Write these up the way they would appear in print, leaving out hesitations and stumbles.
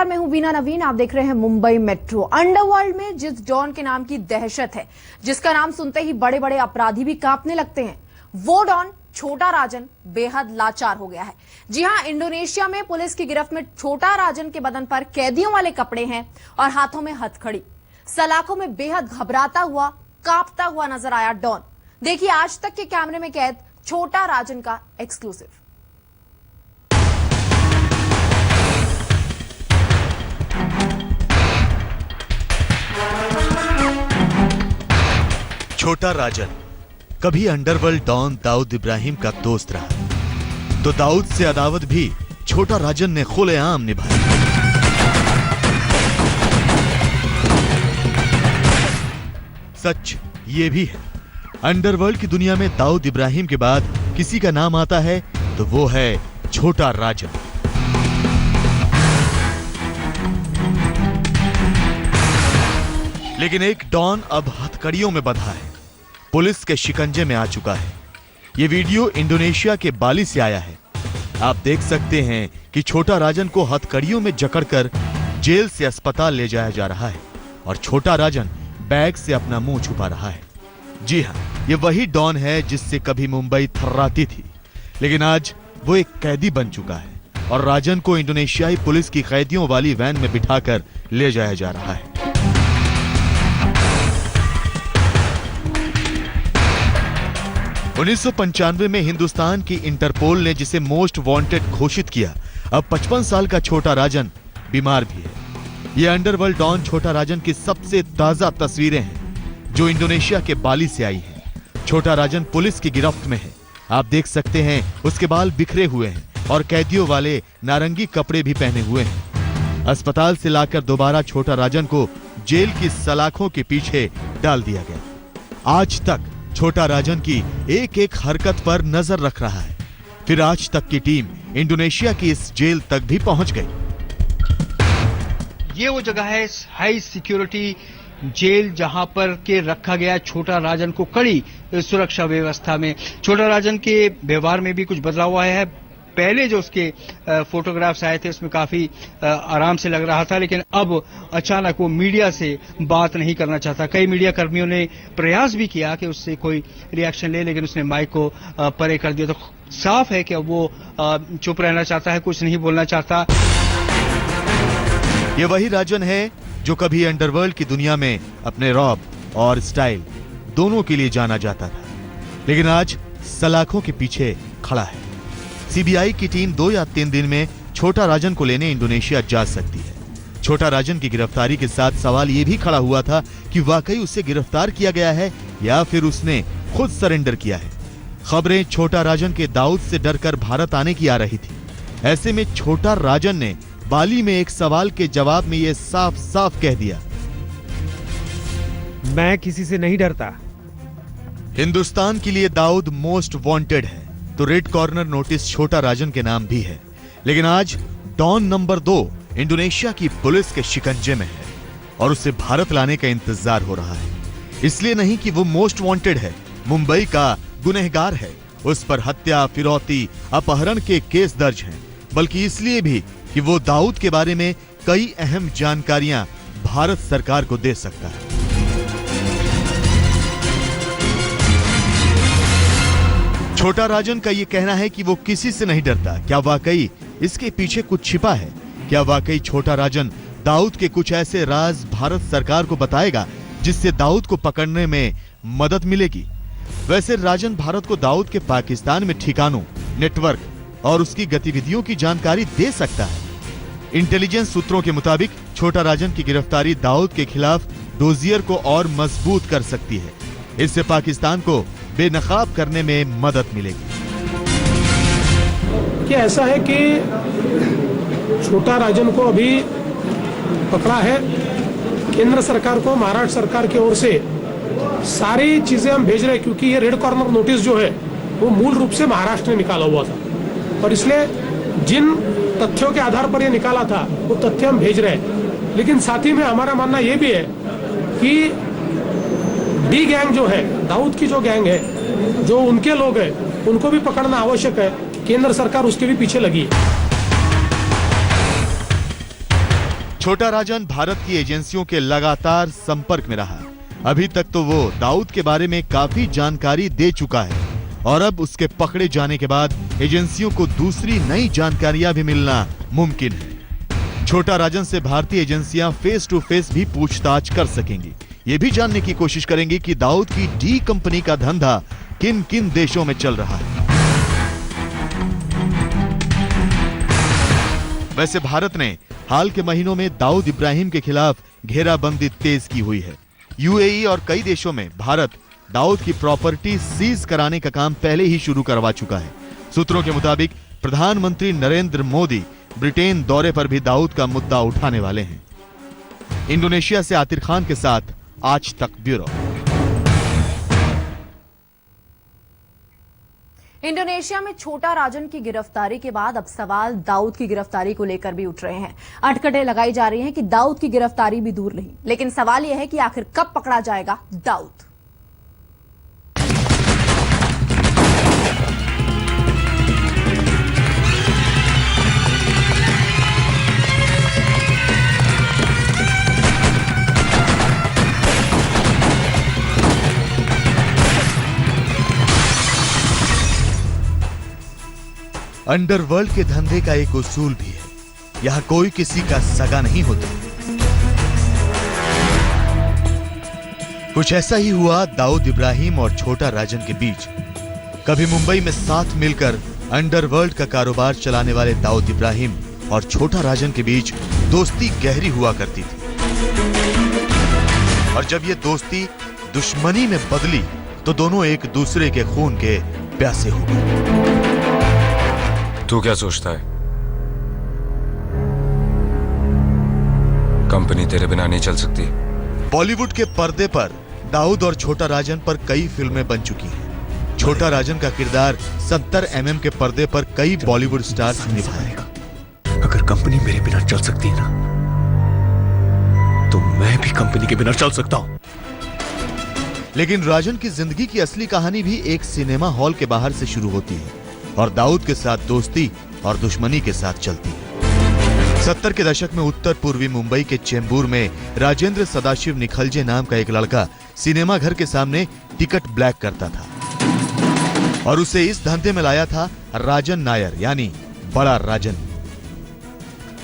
मैं हूं वीना नवीन। आप देख रहे हैं मुंबई मेट्रो। अंडरवर्ल्ड में जिस डॉन के नाम की दहशत है, जिसका नाम सुनते ही बड़े बड़े अपराधी भी कांपने लगते हैं, वो डॉन छोटा राजन बेहद लाचार हो गया है। जी हां, इंडोनेशिया में पुलिस की गिरफ्त में छोटा राजन के बदन पर कैदियों वाले कपड़े हैं और हाथों में हथकड़ी। सलाखों में बेहद घबराता हुआ, कांपता हुआ नजर आया डॉन। देखिए आज तक के कैमरे में कैद छोटा राजन का एक्सक्लूसिव। छोटा राजन कभी अंडरवर्ल्ड डॉन दाऊद इब्राहिम का दोस्त रहा, तो दाऊद से अदावत भी छोटा राजन ने खुलेआम निभाई। सच ये भी है, अंडरवर्ल्ड की दुनिया में दाऊद इब्राहिम के बाद किसी का नाम आता है तो वो है छोटा राजन। लेकिन एक डॉन अब हथकड़ियों में बंधा है, पुलिस के शिकंजे में आ चुका है। ये वीडियो इंडोनेशिया के बाली से आया है। आप देख सकते हैं कि छोटा राजन को हथकड़ियों में जकड़कर जेल से अस्पताल ले जाया जा रहा है और छोटा राजन बैग से अपना मुंह छुपा रहा है। जी हां, ये वही डॉन है जिससे कभी मुंबई थर्राती थी, लेकिन आज वो एक कैदी बन चुका है और राजन को इंडोनेशियाई पुलिस की कैदियों वाली वैन में बिठाकर ले जाया जा रहा है। उन्नीस में हिंदुस्तान की इंटरपोल ने जिसे मोस्ट वांटेड घोषित किया, अब 55 साल का छोटा राजन बीमार भी है। ये अंडरवर्ल्ड डॉन छोटा राजन की सबसे ताजा तस्वीरें हैं जो इंडोनेशिया के बाली से आई हैं। छोटा राजन पुलिस की गिरफ्त में है। आप देख सकते हैं उसके बाल बिखरे हुए हैं और कैदियों वाले नारंगी कपड़े भी पहने हुए हैं। अस्पताल से लाकर दोबारा छोटा राजन को जेल की सलाखों के पीछे डाल दिया गया। आज तक छोटा राजन की एक एक हरकत पर नजर रख रहा है। फिर आज तक की टीम इंडोनेशिया की इस जेल तक भी पहुंच गई। ये वो जगह है, हाई सिक्योरिटी जेल, जहां पर के रखा गया छोटा राजन को कड़ी सुरक्षा व्यवस्था में। छोटा राजन के व्यवहार में भी कुछ बदलाव आया है। पहले जो उसके फोटोग्राफ्स आए थे उसमें काफी आराम से लग रहा था, लेकिन अब अचानक वो मीडिया से बात नहीं करना चाहता। कई मीडिया कर्मियों ने प्रयास भी किया कि उससे कोई रिएक्शन ले, लेकिन उसने माइक को परे कर दिया। तो साफ है कि अब वो चुप रहना चाहता है, कुछ नहीं बोलना चाहता। ये वही राजन है जो कभी अंडरवर्ल्ड की दुनिया में अपने रॉब और स्टाइल दोनों के लिए जाना जाता था, लेकिन आज सलाखों के पीछे खड़ा है। सीबीआई की टीम 2 या 3 दिन में छोटा राजन को लेने इंडोनेशिया जा सकती है। छोटा राजन की गिरफ्तारी के साथ सवाल यह भी खड़ा हुआ था कि वाकई उसे गिरफ्तार किया गया है या फिर उसने खुद सरेंडर किया है। खबरें छोटा राजन के दाऊद से डरकर भारत आने की आ रही थी। ऐसे में छोटा राजन ने बाली में एक सवाल के जवाब में यह साफ साफ कह दिया, मैं किसी से नहीं डरता। हिंदुस्तान के लिए दाऊद मोस्ट वांटेड है तो रेड कॉर्नर नोटिस छोटा राजन के नाम भी है, लेकिन आज डॉन नंबर 2 इंडोनेशिया की पुलिस के शिकंजे में है और उसे भारत लाने का इंतजार हो रहा है। इसलिए नहीं कि वो मोस्ट वांटेड है, मुंबई का गुनहगार है, उस पर हत्या, फिरौती, अपहरण के केस दर्ज हैं, बल्कि इसलिए भी कि वो दाऊद के बारे में कई अहम जानकारियां भारत सरकार को दे सकता है। छोटा राजन का यह कहना है कि वो किसी से नहीं डरता। क्या वाकई इसके पीछे कुछ छिपा है? क्या वाकई छोटा राजन दाऊद के कुछ ऐसे राज भारत सरकार को बताएगा जिससे दाऊद को पकड़ने में मदद मिलेगी? वैसे राजन भारत को दाऊद के पाकिस्तान में ठिकानों, नेटवर्क और उसकी गतिविधियों की जानकारी दे सकता है। इंटेलिजेंस सूत्रों के मुताबिक छोटा राजन की गिरफ्तारी दाऊद के खिलाफ डोजियर को और मजबूत कर सकती है। इससे पाकिस्तान को बेनकाब करने में मदद मिलेगी। क्या ऐसा है कि छोटा राजन को अभी पकड़ा है, केंद्र सरकार को, महाराष्ट्र सरकार की ओर से सारी चीजें हम भेज रहे हैं, क्योंकि ये रेड कॉर्नर नोटिस जो है वो मूल रूप से महाराष्ट्र ने निकाला हुआ था और इसलिए जिन तथ्यों के आधार पर ये निकाला था वो तथ्य हम भेज रहे हैं। लेकिन साथ ही में हमारा मानना ये भी है कि डी गैंग जो है, दाऊद की जो गैंग है, जो उनके लोग हैं, उनको भी पकड़ना आवश्यक है। केंद्र सरकार उसके भी पीछे लगी है। छोटा राजन भारत की एजेंसियों के लगातार संपर्क में रहा। अभी तक तो वो दाऊद के बारे में काफी जानकारी दे चुका है और अब उसके पकड़े जाने के बाद एजेंसियों को दूसरी नई जानकारियां भी मिलना मुमकिन है। छोटा राजन से भारतीय एजेंसियां फेस टू फेस भी पूछताछ कर सकेंगी। ये भी जानने की कोशिश करेंगे कि दाऊद की डी कंपनी का धंधा किन किन देशों में चल रहा है। वैसे भारत ने हाल के महीनों में दाऊद इब्राहिम के खिलाफ घेराबंदी तेज की हुई है। यूएई और कई देशों में भारत दाऊद की प्रॉपर्टी सीज कराने का काम पहले ही शुरू करवा चुका है। सूत्रों के मुताबिक प्रधानमंत्री नरेंद्र मोदी ब्रिटेन दौरे पर भी दाऊद का मुद्दा उठाने वाले हैं। इंडोनेशिया से आतिर खान के साथ आज तक ब्यूरो। इंडोनेशिया में छोटा राजन की गिरफ्तारी के बाद अब सवाल दाऊद की गिरफ्तारी को लेकर भी उठ रहे हैं। अटकलें लगाई जा रही हैं कि दाऊद की गिरफ्तारी भी दूर नहीं, लेकिन सवाल यह है कि आखिर कब पकड़ा जाएगा दाऊद। अंडरवर्ल्ड के धंधे का एक उसूल भी है, यहां कोई किसी का सगा नहीं होता। कुछ ऐसा ही हुआ दाऊद इब्राहिम और छोटा राजन के बीच। कभी मुंबई में साथ मिलकर अंडरवर्ल्ड का कारोबार चलाने वाले दाऊद इब्राहिम और छोटा राजन के बीच दोस्ती गहरी हुआ करती थी, और जब ये दोस्ती दुश्मनी में बदली तो दोनों एक दूसरे के खून के प्यासे हो गए। तू क्या सोचता है कंपनी तेरे बिना नहीं चल सकती? बॉलीवुड के पर्दे पर दाऊद और छोटा राजन पर कई फिल्में बन चुकी हैं। छोटा राजन का किरदार 70 mm के पर्दे पर कई बॉलीवुड स्टार्स ने निभाया। अगर कंपनी मेरे बिना चल सकती है ना, तो मैं भी कंपनी के बिना चल सकता हूं। लेकिन राजन की जिंदगी की असली कहानी भी एक सिनेमा हॉल के बाहर से शुरू होती है और दाऊद के साथ दोस्ती और दुश्मनी के साथ चलती है। 70 के दशक में उत्तर पूर्वी मुंबई के चेंबूर में राजेंद्र सदाशिव निखलजे नाम का एक लड़का सिनेमा घर के सामने टिकट ब्लैक करता था और उसे इस धंधे में लाया था राजन नायर, यानी बड़ा राजन।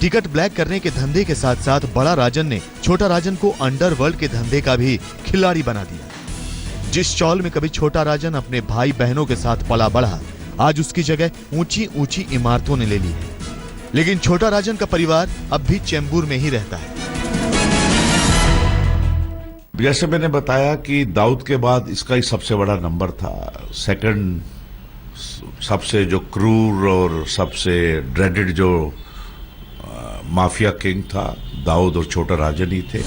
टिकट ब्लैक करने के धंधे के साथ साथ बड़ा राजन ने छोटा राजन को अंडरवर्ल्ड के धंधे का भी खिलाड़ी बना दिया। जिस चौल में कभी छोटा राजन अपने भाई बहनों के साथ पला बढ़ा, आज उसकी जगह ऊंची ऊंची इमारतों ने ले ली है। लेकिन छोटा राजन का परिवार अब भी चेंबूर में ही रहता है। जैसे मैंने बताया कि दाऊद के बाद इसका ही सबसे बड़ा नंबर था। सेकंड सबसे जो क्रूर और सबसे ड्रेडेड जो माफिया किंग था, दाऊद और छोटा राजन ही थे।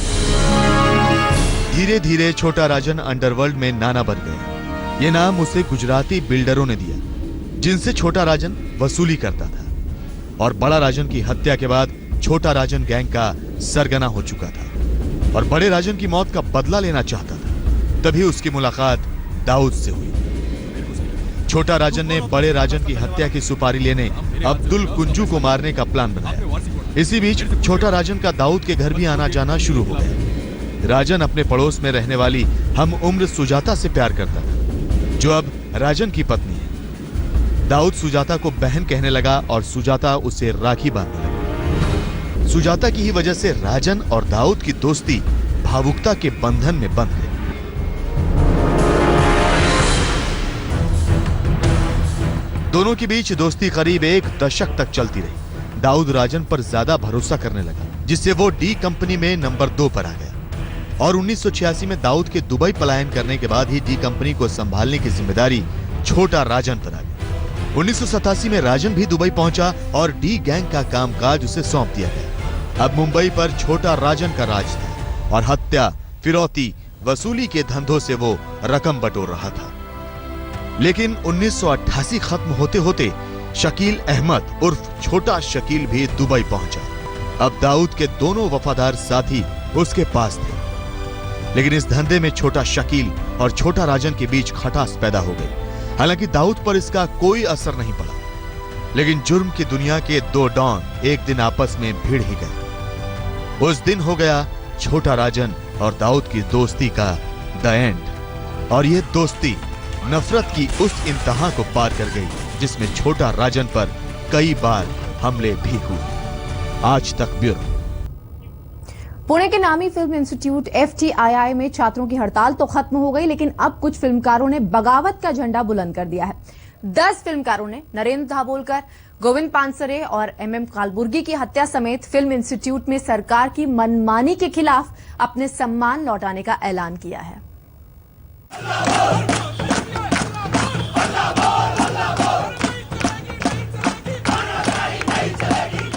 धीरे धीरे छोटा राजन अंडरवर्ल्ड में नाना बन गया। ये नाम उसे गुजराती बिल्डरों ने दिया, जिनसे छोटा राजन वसूली करता था, और बड़ा राजन की हत्या के बाद छोटा राजन गैंग का सरगना हो चुका था और बड़े राजन की मौत का बदला लेना चाहता था। तभी उसकी मुलाकात दाऊद से हुई। छोटा राजन ने बड़े राजन की हत्या की सुपारी लेने अब्दुल कुंजू को मारने का प्लान बनाया। इसी बीच छोटा राजन का दाऊद के घर भी आना जाना शुरू हो गया। राजन अपने पड़ोस में रहने वाली हम उम्र सुजाता से प्यार करता था, जो अब राजन की पत्नी है। दाऊद सुजाता को बहन कहने लगा और सुजाता उसे राखी बांधने लगी। सुजाता की ही वजह से राजन और दाऊद की दोस्ती भावुकता के बंधन में बंध गई। दोनों के बीच दोस्ती करीब एक दशक तक चलती रही। दाऊद राजन पर ज्यादा भरोसा करने लगा, जिससे वो डी कंपनी में नंबर 2 पर आ गया और 1986 में दाऊद के दुबई पलायन करने के बाद ही डी कंपनी को संभालने की जिम्मेदारी छोटा राजन पर आ गई। 1987 में राजन भी दुबई पहुंचा और डी गैंग का कामकाज उसे सौंप दिया गया। अब मुंबई पर छोटा राजन का राज था और हत्या, फिरौती, वसूली के धंधों से वो रकम बटोर रहा था। लेकिन 1988 खत्म होते होते शकील अहमद उर्फ छोटा शकील भी दुबई पहुंचा। अब दाऊद के दोनों वफादार साथी उसके पास थे, लेकिन इस धंधे में छोटा शकील और छोटा राजन के बीच खटास पैदा हो गई। हालांकि दाऊद पर इसका कोई असर नहीं पड़ा, लेकिन जुर्म की दुनिया के दो डॉन एक दिन आपस में भिड़ ही गए। उस दिन हो गया छोटा राजन और दाऊद की दोस्ती का द एंड। और ये दोस्ती नफरत की उस इंतहा को पार कर गई जिसमें छोटा राजन पर कई बार हमले भी हुए। आज तक ब्यूरो। पुणे के नामी फिल्म इंस्टीट्यूट FTII में छात्रों की हड़ताल तो खत्म हो गई, लेकिन अब कुछ फिल्मकारों ने बगावत का झंडा बुलंद कर दिया है। 10 फिल्मकारों ने नरेंद्र दाभोलकर, गोविंद पानसरे और MM कालबुर्गी की हत्या समेत फिल्म इंस्टीट्यूट में सरकार की मनमानी के खिलाफ अपने सम्मान लौटाने का ऐलान किया है।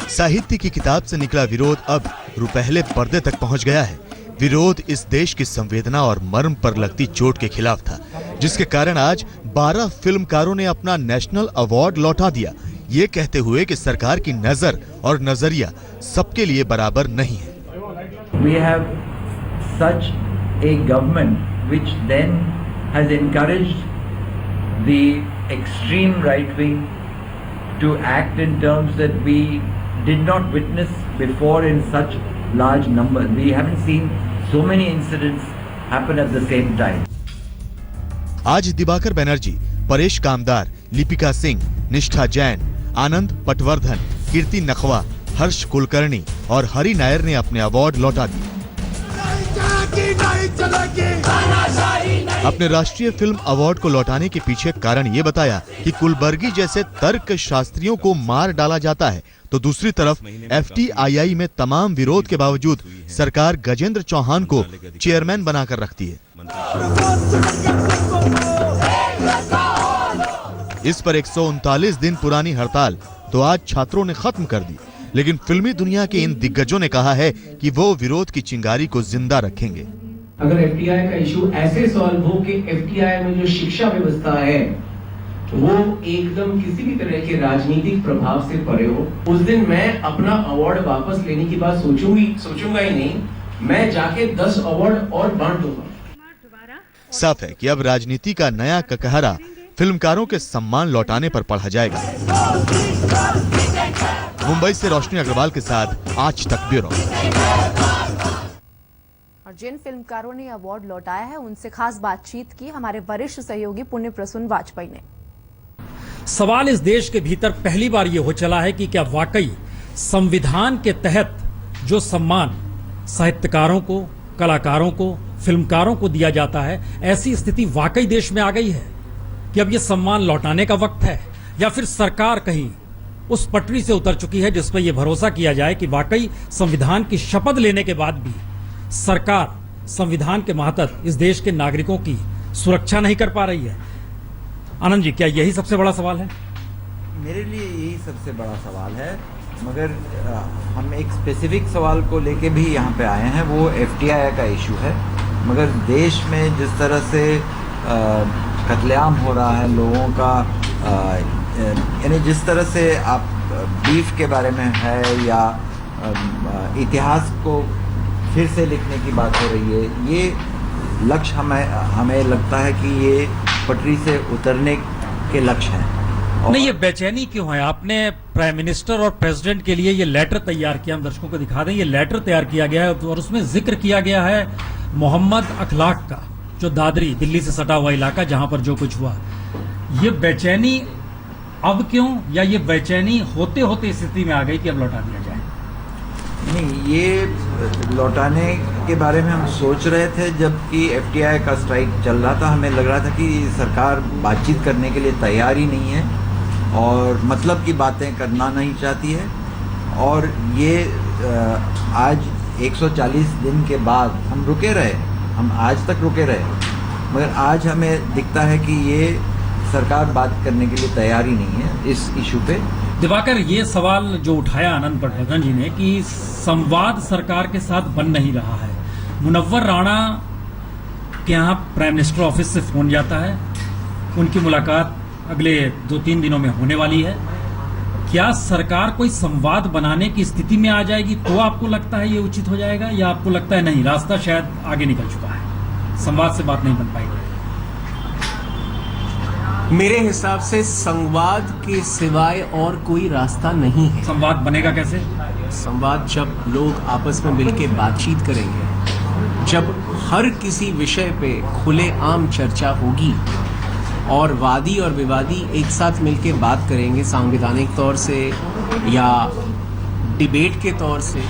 साहित्य की किताब से निकला विरोध अब रुपहले पर्दे तक पहुंच गया है। विरोध इस देश की संवेदना और मर्म पर लगती चोट के खिलाफ था, जिसके कारण आज 12 फिल्मकारों ने अपना नेशनल अवार्ड लौटा दिया, ये कहते हुए कि सरकार की नजर और नजरिया सबके लिए बराबर नहीं है। We have such a government which then has encouraged the extreme right wing to act in terms that we did not witness before in such large numbers. We haven't seen so many incidents happen at the same time. आज दिवाकर बनर्जी, परेश कामदार, लिपिका सिंह, निष्ठा जैन, आनंद पटवर्धन, कीर्ति नखवा, हर्ष कुलकर्णी और हरि नायर ने अपने award लौटा दिए। अपने राष्ट्रीय film award को लौटाने के पीछे कारण ये बताया कि कुलबर्गी जैसे तर्क शास्त्रियों को मार डाला जाता है, तो दूसरी तरफ FTII में तमाम विरोध के बावजूद सरकार गजेंद्र चौहान को चेयरमैन बनाकर रखती है। इस पर 139 दिन पुरानी हड़ताल तो आज छात्रों ने खत्म कर दी, लेकिन फिल्मी दुनिया के इन दिग्गजों ने कहा है कि वो विरोध की चिंगारी को जिंदा रखेंगे। अगर FTII का इशू ऐसे सॉल्व हो कि FTII में जो शिक्षा व्यवस्था है वो एकदम किसी भी तरह के राजनीतिक प्रभाव से परे हो, उस दिन मैं अपना अवार्ड वापस लेने की बात सोचूंगा ही नहीं, मैं जाके 10 अवार्ड और बांट दूंगा। साफ है कि अब राजनीति का नया ककहरा फिल्मकारों के सम्मान लौटाने पर पढ़ा जाएगा। मुंबई से रोशनी अग्रवाल के साथ आज तक ब्यूरो। और जिन फिल्मकारों ने अवार्ड लौटाया है उनसे खास बातचीत की हमारे वरिष्ठ सहयोगी पुण्य प्रसून वाजपेयी ने। सवाल इस देश के भीतर पहली बार ये हो चला है कि क्या वाकई संविधान के तहत जो सम्मान साहित्यकारों को, कलाकारों को, फिल्मकारों को दिया जाता है, ऐसी स्थिति वाकई देश में आ गई है कि अब ये सम्मान लौटाने का वक्त है, या फिर सरकार कहीं उस पटरी से उतर चुकी है जिस पर यह भरोसा किया जाए कि वाकई संविधान की शपथ लेने के बाद भी सरकार संविधान के महत्व इस देश के नागरिकों की सुरक्षा नहीं कर पा रही है। आनंद जी, क्या यही सबसे बड़ा सवाल है? मेरे लिए यही सबसे बड़ा सवाल है, मगर हम एक स्पेसिफिक सवाल को लेके भी यहाँ पे आए हैं, वो FTII का इशू है। मगर देश में जिस तरह से कत्लेआम हो रहा है लोगों का, यानी जिस तरह से आप बीफ के बारे में है या इतिहास को फिर से लिखने की बात हो रही है, ये लक्ष्य हमें लगता है कि ये पटरी से उतरने के लक्ष्य हैं। नहीं, ये बेचैनी क्यों है? आपने प्राइम मिनिस्टर और प्रेसिडेंट के लिए ये लेटर तैयार किया, हम दर्शकों को दिखा दें। ये लेटर तैयार किया गया है और उसमें जिक्र किया गया है मोहम्मद अखलाक का, जो दादरी दिल्ली से सटा हुआ इलाका जहां पर जो कुछ हुआ। ये बेचैनी अब क्यों, या ये बेचैनी होते होते स्थिति में आ गई कि अब लौटा दिया जाए? नहीं, ये लौटाने के बारे में हम सोच रहे थे जबकि FTII का स्ट्राइक चल रहा था। हमें लग रहा था कि सरकार बातचीत करने के लिए तैयार ही नहीं है और मतलब की बातें करना नहीं चाहती है। और ये आज 140 दिन के बाद हम रुके रहे, हम आज तक रुके रहे, मगर आज हमें दिखता है कि ये सरकार बात करने के लिए तैयार ही नहीं है इस इशू पे। दिवाकर, ये सवाल जो उठाया आनंद पटवर्धन जी ने कि संवाद सरकार के साथ बन नहीं रहा है। मुनव्वर राणा के यहाँ प्राइम मिनिस्टर ऑफिस से फोन जाता है, उनकी मुलाकात अगले 2-3 दिनों में होने वाली है। क्या सरकार कोई संवाद बनाने की स्थिति में आ जाएगी तो आपको लगता है ये उचित हो जाएगा, या आपको लगता है नहीं, रास्ता शायद आगे निकल चुका है, संवाद से बात नहीं बन पाएगी? मेरे हिसाब से संवाद के सिवाय और कोई रास्ता नहीं है। संवाद बनेगा कैसे? संवाद जब लोग आपस में मिलके बातचीत करेंगे, जब हर किसी विषय पे खुलेआम चर्चा होगी और वादी और विवादी एक साथ मिलके बात करेंगे सांविधानिक तौर से या डिबेट के तौर से,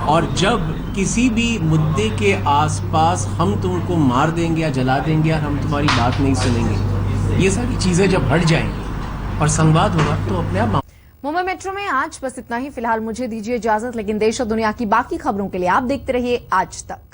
और जब किसी भी मुद्दे के आसपास हम तुमको मार देंगे या जला देंगे और हम तुम्हारी बात नहीं सुनेंगे, ये सारी चीज़ें जब हट जाएंगी और संवाद होगा तो अपने आप। मुंबई मेट्रो में आज बस इतना ही। फिलहाल मुझे दीजिए इजाजत, लेकिन देश और दुनिया की बाकी खबरों के लिए आप देखते रहिए आज तक।